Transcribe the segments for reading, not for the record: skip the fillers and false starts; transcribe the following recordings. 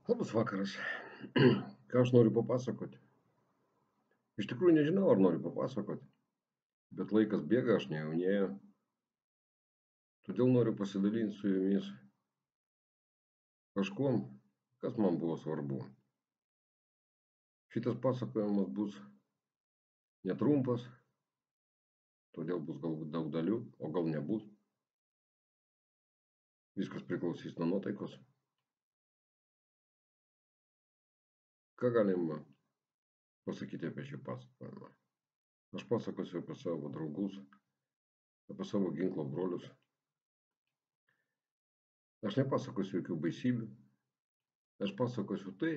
Labas vakaras. Ką aš noriu papasakoti? Iš tikrųjų nežinau, ar noriu papasakoti, bet laikas bėga, aš nejaunėju. Todėl noriu pasidalinti su jumis kažkuom, kas man buvo svarbu. Šitas pasakojimas bus netrumpas, todėl bus galbūt daug dalių, o gal nebus. Viskas priklausys nuo nuotaikos. Ką galima pasakyti apie šį pasakojimą? Aš pasakosiu apie savo draugus, apie savo ginklo brolius. Aš nepasakosiu jokių baisybių. Aš pasakosiu tai,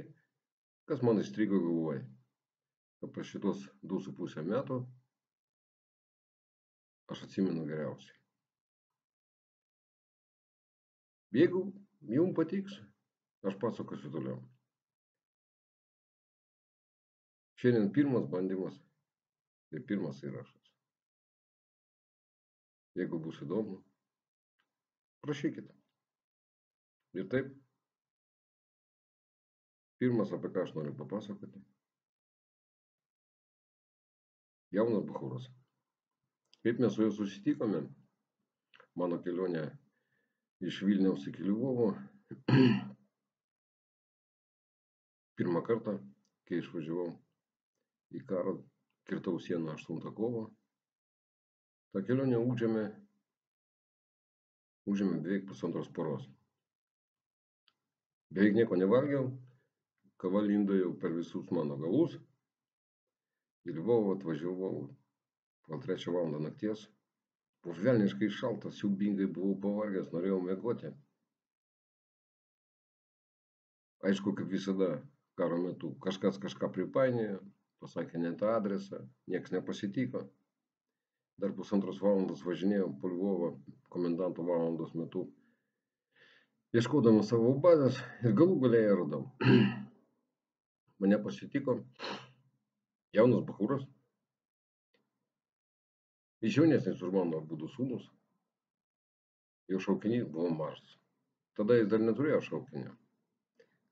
kas man įstrigo galvoje. Apie šitos 2,5 metų aš atsimenu geriausiai. Jeigu jums patiks, aš pasakosiu toliau. Šiandien pirmas bandymas ir pirmas įrašas. Jeigu bus įdomu, prašykite. Ir taip, pirmas, apie ką aš noriu papasakoti. Jaunas bachūras. Kaip mes su juo susitikome, mano kelionė iš Vilniaus iki Lvovo. Pirmą kartą, kai išvažiavau į karą, kirtau sieną 8 kovo. Ta kelionė užėmė beveik pusantros paros. Beveik nieko nevalgiau, kava lindo jau per visus mano galus. Į Lvovą atvažiavau gal 3 valandą nakties. Buvo velniškai šalta, siaubingai buvau pavargęs, norėjau miegoti. Aišku, kaip visada, karo metu kažkas kažką pripainiojo, pasakė ne tą adresą, nieks nepasitiko. Dar pusantros valandos važinėjau po Lvovą komendanto valandos metu, ieškodamas savo bazės ir galų gale ją radau. Mane pasitiko jaunas bachūras, jis jaunesnis už mano abudu sūnus, jo šaukinys buvo mažas. Tada jis dar neturėjo šaukinio.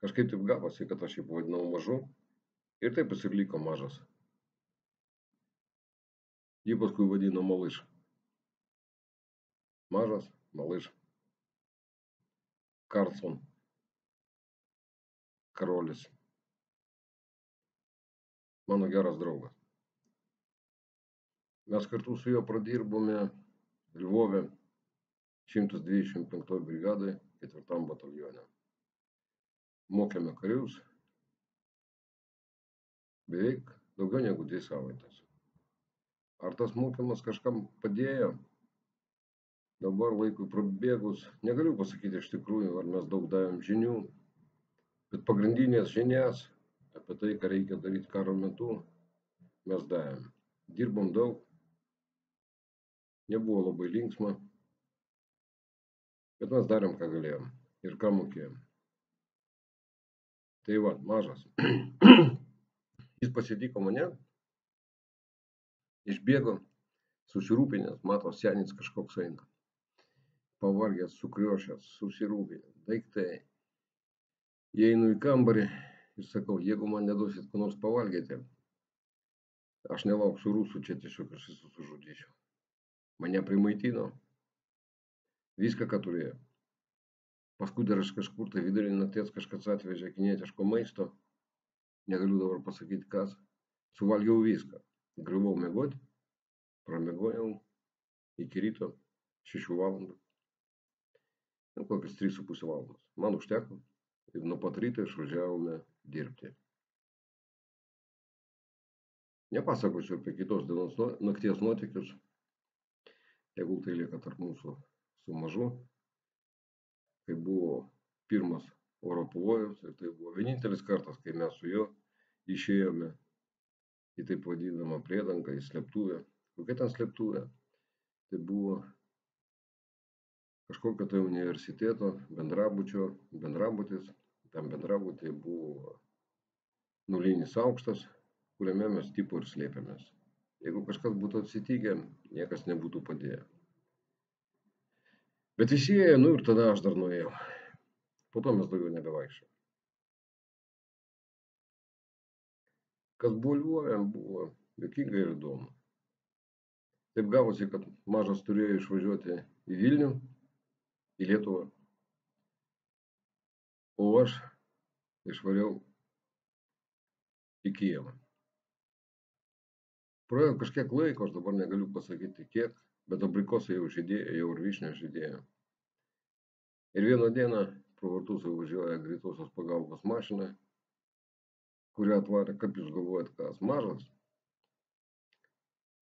Kažkaip taip gavosi, kad aš jį pavadinau mažu ir taip jis ir liko mažas. Jį paskui vadino Malыш. Mažas, Malыш. Karlson. Karolis. Mano geras draugas. Mes kartu su juo pradirbome Lvove 125 brigadai 4 batalione. Mokėme karius beveik daugiau negu 2 savaitės. Ar tas mokymas kažkam padėjo? Dabar laikui prabėgus, negaliu pasakyti iš tikrųjų, ar mes daug davėm žinių, bet pagrindinės žinias apie tai, ką reikia daryti karo metu, mes davėm. Dirbom daug, nebuvo labai linksma, bet mes darėm, ką galėjom ir ką mokėjom. Tai va, mažas. Jis pasitiko mane, išbėgo, susirūpinęs, mato, senis kažkoks eina. Pavargęs, sukriošęs, susirūpinęs, daiktai. Įeinu į kambarį ir sakau, jeigu man neduosit ko nors pavalgyti, aš nelauksiu rusų, čia tiesiog aš visus sužudysiu. Mane primaitino, viską, ką turėjo. Paskui dar aš kažkur tai vidury nakties kažkas atvežė kinietiško maisto, negaliu dabar pasakyti kas, suvalgiau viską. Griuvau miegoti, pramiegojau iki ryto 6 valandų. Kokias 3,5 valandos. Man užteko ir nuo pat ryto išvažiavome dirbti. Nepasakosiu apie kitos dienos nakties nuotykius, jeigu tai lieka tarp mūsų su mažu, kai buvo pirmas oro pavojus ir tai buvo vienintelis kartas, kai mes su juo išėjome į taip vadinamą priedangą, į slėptuvę. Kokia ten slėptuvė? Tai buvo kažkokio tai universiteto bendrabutis. Tam bendrabutyje buvo nulinis aukštas, kuriame mes tipo ir slėpėmės. Jeigu kažkas būtų atsitikę, niekas nebūtų padėję. Bet visi ėjo, ir tada aš dar nuėjau. Po to mes daugiau nebevaikščiojom. Kas buvo Lvove, buvo juokinga ir įdomu. Taip gavosi, kad Mažas turėjo išvažiuoti į Vilnių, į Lietuvą, o aš išvariau į Kijevą. Praėjo kažkiek laiko, aš dabar negaliu pasakyti kiek, bet abrikosai jau žydėjo, jau ir vyšnios žydėjo. Ir vieną dieną pro vartus važiuoja greitosios pagalbos mašina, kurią atvarė, kaip jūs galvojat, kas Mažas.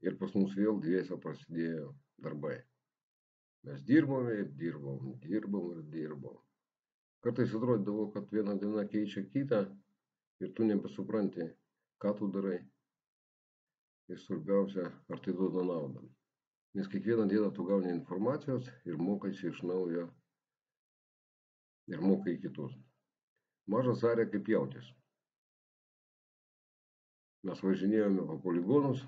Ir pas mus vėl dviese prasidėjo darbai. Mes dirbome ir dirbom. Kartais atrodydavo, kad viena diena keičia kitą ir tu nebesupranti, ką tu darai. Ir svarbiausia, ar tai duoda naudą. Nes kiekvieną dieną tu gauni informacijos ir mokaisi iš naujo ir mokai kitus. Mažas arė kaip jautis. Mes važinėjome po poligonus,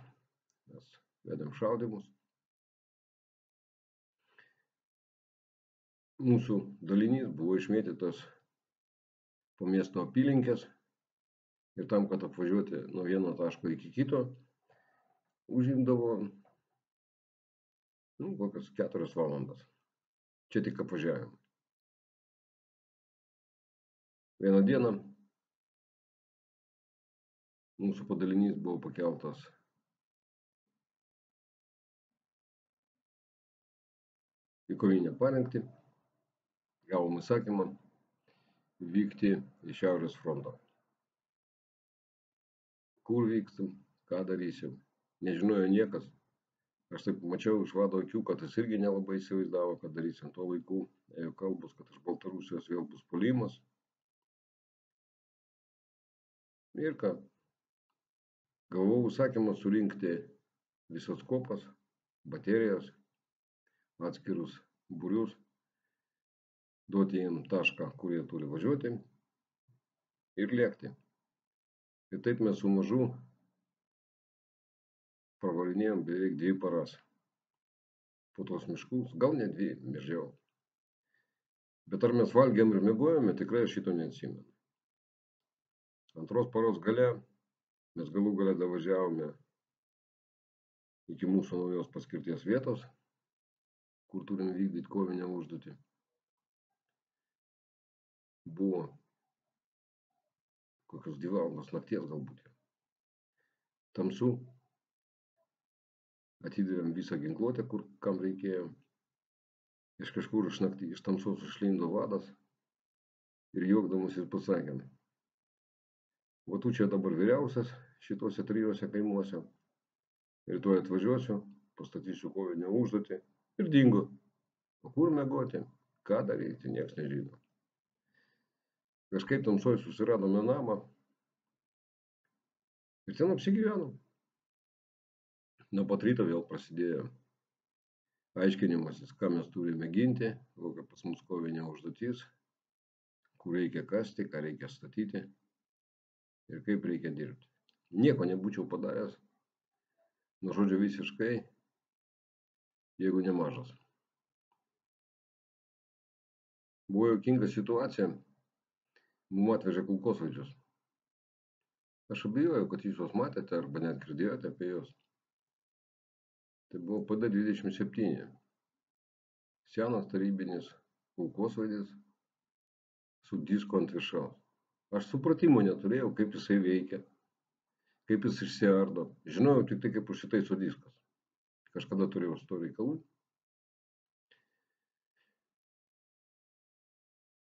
mes vedėm šaudymus. Mūsų dalinys buvo išmėtytas po miesto apylinkės ir tam, kad apvažiuoti nuo vieno taško iki kito, užimdavo kokias 4 valandas. Čia tik apvažiavimą. Vieną dieną mūsų padalinys buvo pakeltas į kovinę parengtį. Gavom įsakymą vykti į Šiaurės frontą. Kur vyksim, ką darysim, nežinojo niekas. Aš taip mačiau iš vado akių, kad jis irgi nelabai įsivaizdavo, kad darysim. Tuo laiku ėjo kalbos, kad iš Baltarusijos vėl bus puolimas. Ir ką? Gavau įsakymą surinkti visas kopas, baterijas, atskirus būrius, duoti jiem tašką, kur jie turi važiuoti ir lėkti. Ir taip mes su Mažu pravarinėjom beveik 2 paras. Po tos miškus, gal ne 2, mažiau. Bet ar mes valgėm ir miegojome, tikrai aš šito neatsimenu. Antros paros gale mes galų gale davažiavome iki mūsų naujos paskirties vietos, kur turim vykdyti kovinę užduotį. Buvo kokios 2 valandos nakties galbūt. Tamsu. Atidavėm visą ginkluotę, kur kam reikėjo. Iš kažkur iš tamsos išlindo vadas ir juokdamasis pasakėm: "Va tu čia dabar vyriausias šituose 3 kaimuose. Rytoj atvažiuosiu, pastatysiu kovinę užduotį." Ir dingo. O kur miegoti, ką daryti, nieks nežino. Kažkaip tamsoj susiradome namą ir ten apsigyvenom. Nuo pat ryto vėl prasidėjo aiškinimasis, ką mes turime ginti, kokia pas mus kovinė užduotis, kur reikia kasti, ką reikia statyti ir kaip reikia dirbti. Nieko nebūčiau padaręs, nuo žodžio visiškai, jeigu ne Mažas. Buvo juokinga situacija, mum atvežė kulkosvaidžius. Aš abejoju, kad jūs juos matėte arba net girdėjote apie juos. Tai buvo PD-27. Senas tarybinis kulkosvaidis su disku ant viršaus. Aš supratimo neturėjau, kaip jisai veikia, kaip jis išsiardo. Žinojau tik tai, kaip užsitaiso diskas. Kažkada turėjau su to reikalų.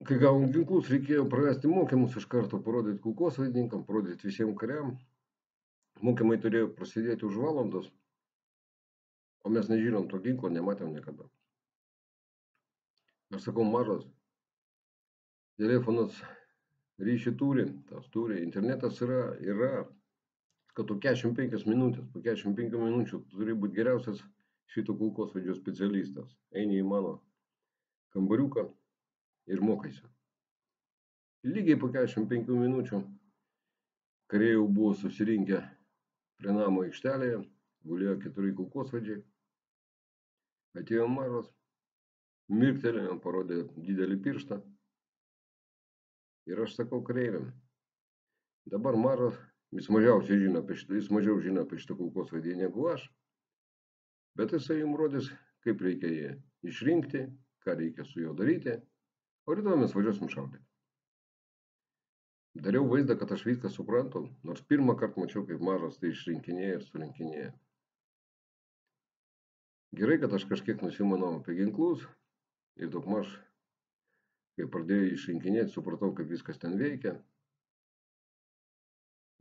Kai gavom ginklus, reikėjo pravesti mokymus iš karto, parodyti kulkosvaidininkam, parodyti visiems kariam. Mokymai turėjo prasidėti už valandos, o mes nežinom to ginklo, nematėm niekada. Aš sakau: Mažas, telefonas ryšį turi, tas turi, internetas yra, kad tu 45 minutės, po 45 minučių turi būti geriausias šito kulkosvaidžio specialistas. Eini į mano kambariuką ir mokaisi. Lygiai po 45 minučių kariai jau buvo susirinkę prie namo aikštelėje, gulėjo 4 kulkosvaidžiai. Atėjo Mažas, mirktelėjo, parodė didelį pirštą. Ir aš sakau kareiviam: dabar Mažas Jis mažiau žino apie šitą kulkosvaidį negu aš, bet jisai jums rodys, kaip reikia jį išrinkti, ką reikia su juo daryti, o rytoj mes važiuosim šaudyti. Dariau vaizdą, kad aš viską suprantu, nors pirmą kartą mačiau, kaip mažas tai išrinkinėja ir surinkinėja. Gerai, kad aš kažkiek nusimanau apie ginklus ir daugmaž, kai pradėjau išrinkinėti, supratau, kaip viskas ten veikia.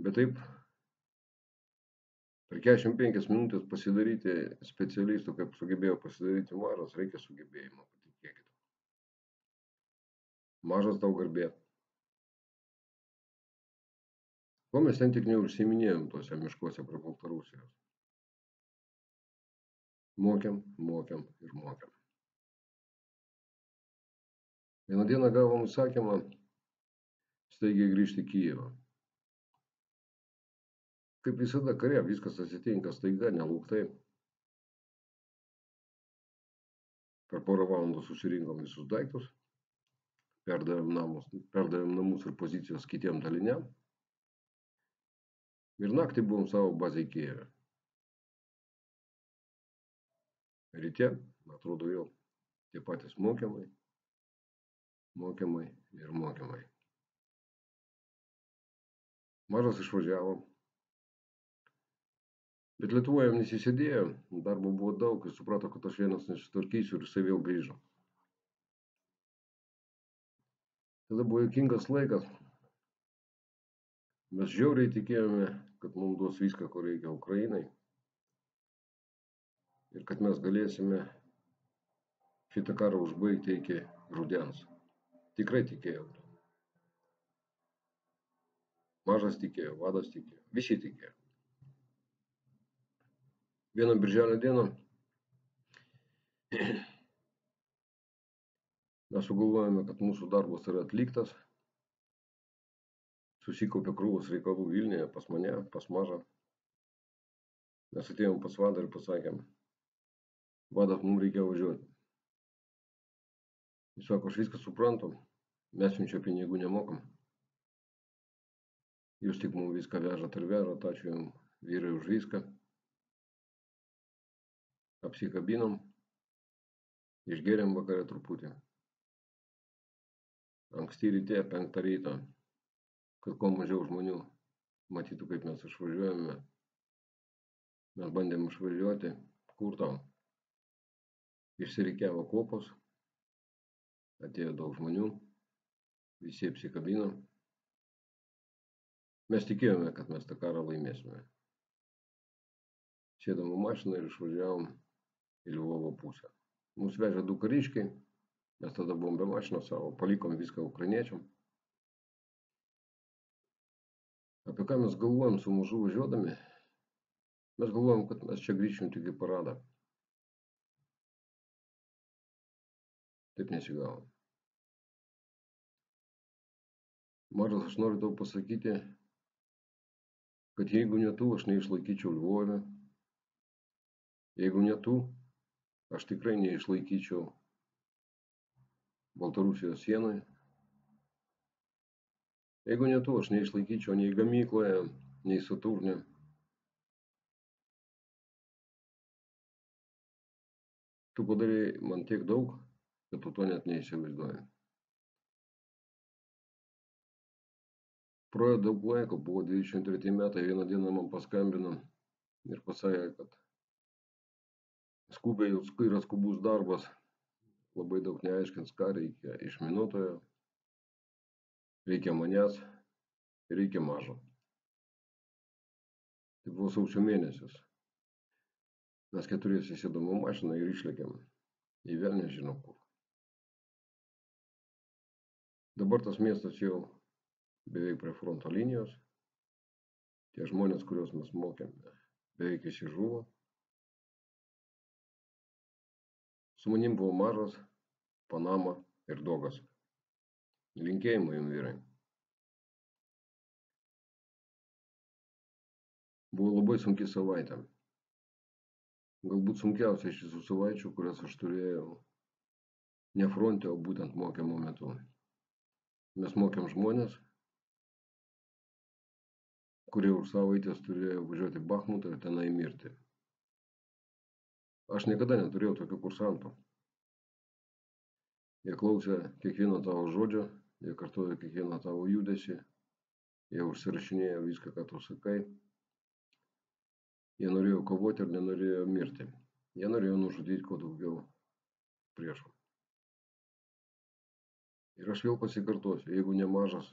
Bet taip, per 45 minutės pasidaryti specialistų, kaip sugebėjo pasidaryti mažas, reikia sugebėjimo, patikėkite. Mažas tau garbė. Ko mes ten tik neužsiminėjom tuose miškuose prie Baltarusijos. Mokėm ir mokėm. Vieną dieną gavom užsakymą staigiai grįžti į Kijevą. Kaip visada kare, viskas atsitinka staiga, nelauktai. Per porą valandų susirinkom visus daiktus, perdavėm namus ir pozicijas kitiem daliniam. Ir naktį buvom savo bazėj Kijeve. Ryte, atrodo, vėl tie patys mokymai. Mažas išvažiavo. Bet Lietuvoje jam nesisėdėjo, darbo buvo daug, jis suprato, kad aš vienas nesitvarkysiu ir jisai vėl grįžo. Tada buvo juokingas laikas. Mes žiauriai tikėjome, kad mums duos viską, ko reikia Ukrainai. Ir kad mes galėsime šitą karą užbaigti iki rudens. Tikrai tikėjau. Mažas tikėjo, vadas tikėjo, visi tikėjo. Vieną birželio dieną mes sugalvojame, kad mūsų darbas yra atliktas. Susikaupė krūvos reikalų Vilniuje, pas mane, pas mažą. Mes atėjom pas vadą ir pasakėm, vadas, mums reikia važiuoti. Jis sako, aš viską suprantu, mes jums čia pinigų nemokam. Jūs tik mums viską vežat ir vežat, ačiū jums vyrai už viską. Apsikabinom, išgėrėm vakare truputį. Anksti ryte, 5 ryto, kad kuo mažiau žmonių matytų, kaip mes išvažiuojame. Mes bandėm išvažiuoti, kur tau? Išsirikiavo kopos, atėjo daug žmonių, visi apsikabino. Mes tikėjome, kad mes tą karą laimėsime. Sėdom į mašiną ir išvažiavom į Lvovo pusę. Mus vežė 2 kariškiai, mes tada buvom be mašinos savo, palikom viską ukrainiečiam. Apie ką mes galvojam su mažu važiuodami? Mes galvojam, kad mes čia grįžim tik į paradą. Taip nesigavo. Mažas, aš noriu tau pasakyti, kad jeigu ne tu, aš neišlaikyčiau Lvove. Jeigu ne tu, aš tikrai neišlaikyčiau Baltarusijos sienoje. Jeigu ne tu, aš neišlaikyčiau nei gamykloje, nei Saturne. Tu padarei man tiek daug, kad tu to net neįsivaizduoji. Praėjo daug laiko, buvo 23 metai, vieną dieną man paskambino ir pasakė, kad skubiai yra skubus darbas, labai daug neaiškins, ką reikia iš minutojo, reikia manęs ir reikia mažo. Tai buvo sausio mėnesis. Mes 4 sėdom į mašiną ir išlėkėm į velnią žino kur. Dabar tas miestas jau beveik prie fronto linijos. Tie žmonės, kuriuos mes mokėme, beveik visi žuvo. Su manim buvo mažas, Panama ir Dogas. Linkėjimai jums, vyrai. Buvo labai sunki savaitė. Galbūt sunkiausia iš visų savaičių, kurias aš turėjau ne fronte, o būtent mokymo metu. Mes mokėm žmonės, kurie už savaitės turėjo važiuoti į Bachmutą ir tenai mirti. Aš niekada neturėjau tokių kursantų. Jie klausė kiekvieno tavo žodžio, jie kartojo kiekvieną tavo judesį, jie užsirašinėjo viską, ką tu sakai. Jie norėjo kovoti ir nenorėjo mirti. Jie norėjo nužudyti kuo daugiau priešų. Ir aš vėl pasikartosiu, jeigu ne mažas,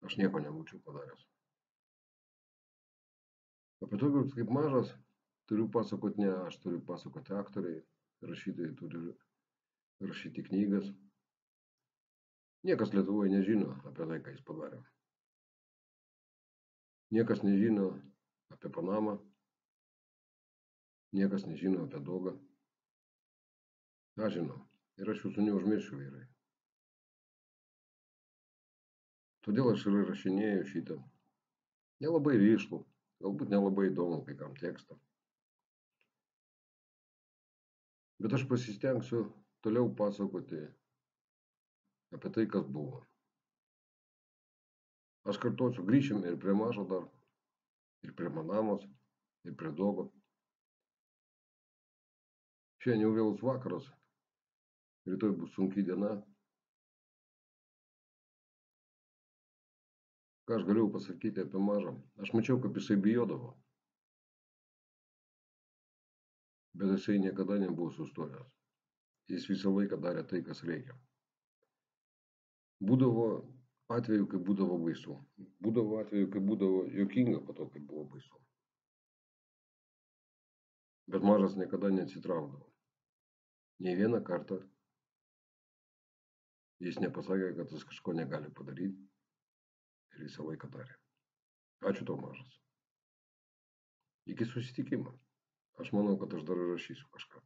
aš nieko nebūčiau padaręs. Apie tokius kaip mažas turiu pasakoti ne aš, turiu pasakoti aktoriai, rašytojai turi rašyti knygas. Niekas Lietuvoje nežino apie tai, ką jis padarė. Niekas nežino apie Panamą, niekas nežino apie Dogą. Aš žinau ir aš jūsų neužmiršiu, vyrai. Todėl aš ir rašinėju šitą. Nelabai ryšlų, galbūt nelabai įdomu kai kam tekstą. Bet aš pasistengsiu toliau pasakoti apie tai, kas buvo. Aš kartuosiu, grįšime ir prie mažo dar, ir prie Manamos, ir prie Dogo. Šiandien jau vėlus vakaras, rytoj bus sunki diena. Ką aš galėjau pasakyti apie mažą? Aš mačiau, kaip jisai bijodavo. Bet jisai niekada nebuvo sustojęs. Jis visą laiką darė tai, kas reikia. Būdavo atveju, kai būdavo baisu. Būdavo atveju, kai būdavo juokinga po to, kai buvo baisu. Bet mažas niekada neatsitraukdavo. Nei vieną kartą jis nepasakė, kad jis kažko negali padaryti. Ir visą laiką darė. Ačiū tau, mažas. Iki susitikimo. Aš manau, kad aš dar rašysiu kažką.